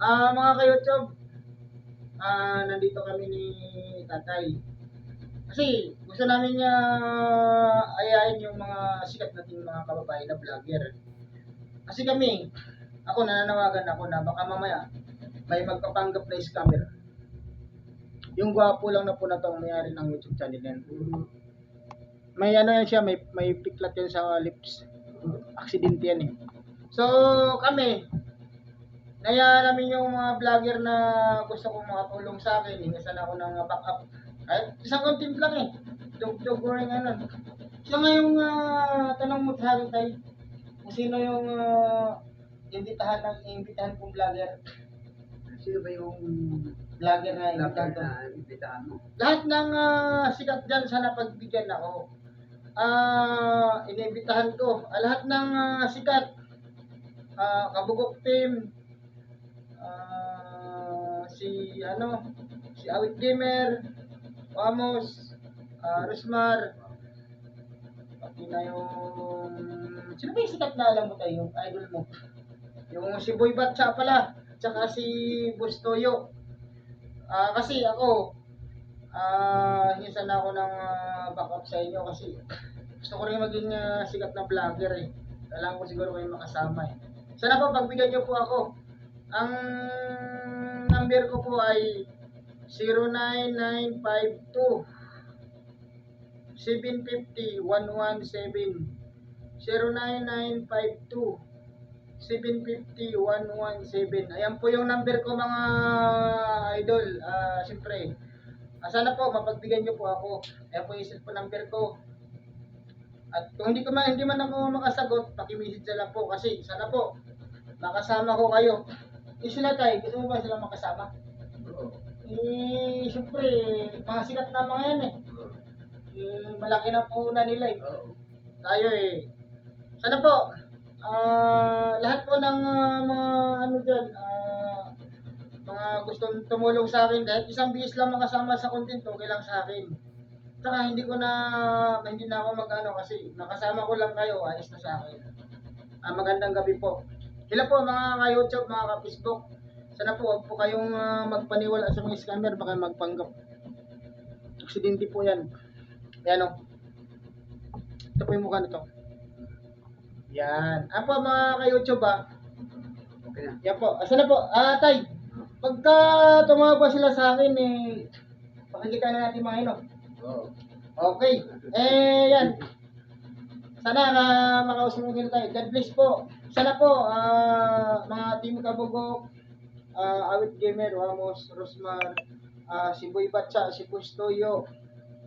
Mga ka-YouTube, nandito kami ni Tatay. Kasi gusto namin niya ayain yung mga sikat nating mga kababayan na vlogger. Kasi kami, ako nananawagan ako na baka mamaya may magpapanggap na scammer. Yung gwapo lang na po na to ang mayari ng YouTube channel yan. May ano yan siya, may piklat yan sa lips. Aksidente yan eh. So kami, naya namin yung mga vlogger na gusto kong makatulong sa akin. Hingasan ako ng backup. Kahit isang content lang eh. Dog or ano. Siya nga yung tanong mo sa akin tayo. Kung sino yung imbitahan kong vlogger. Sino ba yung Vlogger na vlogger imbitahan ko. na imbitahan mo? Lahat ng sikat dyan sana pagbigyan ako. Iniimbitahan ko. Lahat ng sikat. Kabugok team. Si Awit Gamer, Amos, Rosmar, pati na yung, sino ba yung sikat na alam mo tayo, yung idol mo? Yung si Boy Batcha pala, tsaka si Bustoyo. Kasi ako, hinsan na ako ng backup sa inyo kasi gusto ko rin maging sikat na vlogger eh. Kailangan ko siguro kayo makasama eh. Sana po pagbigyan niyo po ako. Ang number ko po ay 09952 750 117 09952 750 117. Ayan po yung number ko mga idol. Siyempre, sana po mapagbigyan niyo po ako. Ayan po yung cellphone number ko. At kung hindi man ako makasagot, paki-message na lang po kasi sana po makasama ko kayo. Sila tayo, gusto mo ba sila makasama? Oo. Siyempre, mga sikat na mga yan eh. Malaki na puhunan nila eh. Oo. Tayo eh. Sana po, lahat po ng mga ano dyan, mga gustong tumulong sa akin, kahit isang bihis lang makasama sa content, okay lang sa akin. Saka hindi na ako mag-ano kasi nakasama ko lang kayo, ayos na sa akin. Magandang gabi po. Sila po mga ka-YouTube, mga ka-Facebook. Sana po huwag po kayong magpaniwala sa mga scammer, baka magpanggap. Aksidente po yan. Yan o. Ito po yung mukha nito. Yan. Po mga ka-YouTube Okay na. Yan po. Sana po. Tay, pagka tumawag pa sila sa akin pakikita na natin mga ino. Oo. Okay. Yan. Sana makausap mo tayo. God bless po. Sana po, mga Team Kabugok, Awit Gamer, Amos, Rosmar, si Boy Batcha, si Bustoyo.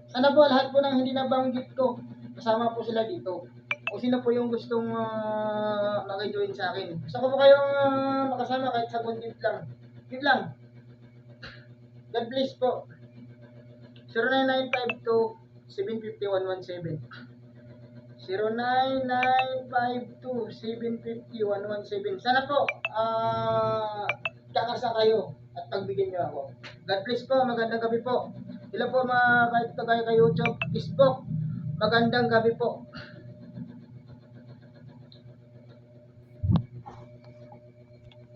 Sana po lahat po ng hindi nabanggit ko, kasama po sila dito. Kung sino po yung gustong makijoin sa akin. Gusto ko po kayong makasama kahit sa content lang. Yun lang. God bless po. 09952 750 117 09952-750-117. Sana po, kakasa kayo at pagbigyan niyo ako. God bless po, magandang gabi po. Hello po mga kahit kayo YouTube, Facebook, magandang gabi po.